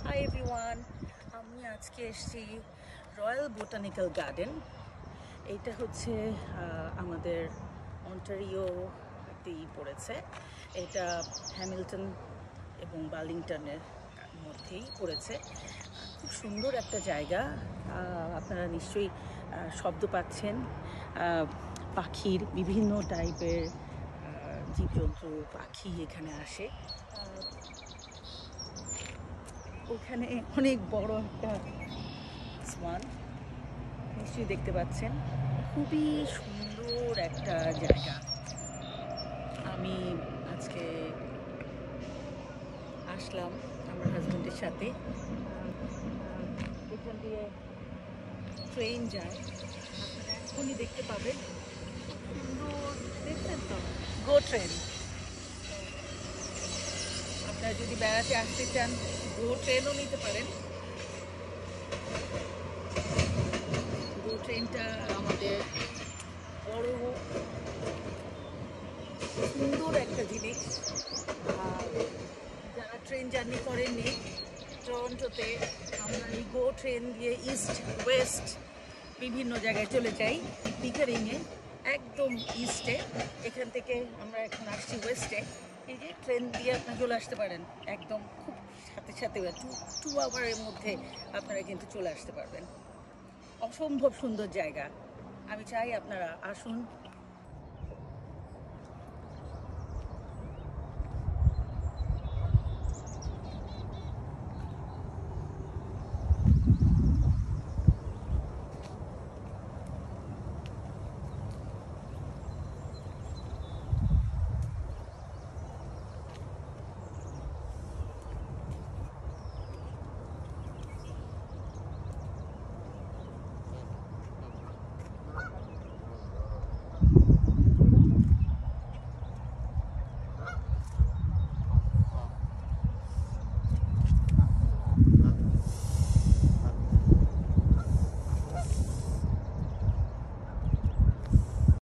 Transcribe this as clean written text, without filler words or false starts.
Hi everyone, আমি আজকে এসেছি রয়্যাল বোটানিক্যাল গার্ডেন। এইটা হচ্ছে আমাদের অন্টারিওতেই পড়েছে। এটা হ্যামিল্টন এবং বার্লিংটনের মধ্যেই পড়েছে। খুব সুন্দর একটা জায়গা। আপনারা নিশ্চয়ই শব্দ পাচ্ছেন, পাখির বিভিন্ন টাইপের জীবজন্তু পাখি এখানে আসে। ওখানে অনেক বড় একটা সোয়ান নিশ্চয়ই দেখতে পাচ্ছেন। খুবই সুন্দর একটা জায়গা। আমি আজকে আসলাম আমার হাজব্যান্ডের সাথে। এখান দিয়ে ট্রেন যায়, আপনারা এখনই দেখতে পাবেন। সুন্দর দেখছেন তো, গো ট্রেন। আপনারা যদি বেড়াতে আসতে চান গো ট্রেনও নিতে পারেন। গো ট্রেনটা আমাদের বড় সুন্দর একটা জিনিস। যারা ট্রেন জার্নি করেননি, টরন্টোতে আমরা এই গো ট্রেন দিয়ে ইস্ট ওয়েস্ট বিভিন্ন জায়গায় চলে যাই। পিকারিংয়ে একদম ইস্টে, এখান থেকে আমরা এখন আসছি ওয়েস্টে। এই যে ট্রেন দিয়ে আপনারা চলে আসতে পারেন, একদম খুব সাথে সাথে 2 আওয়ারের মধ্যে আপনারা কিন্তু চলে আসতে পারবেন। অসম্ভব সুন্দর জায়গা। আমি চাই আপনারা আসুন,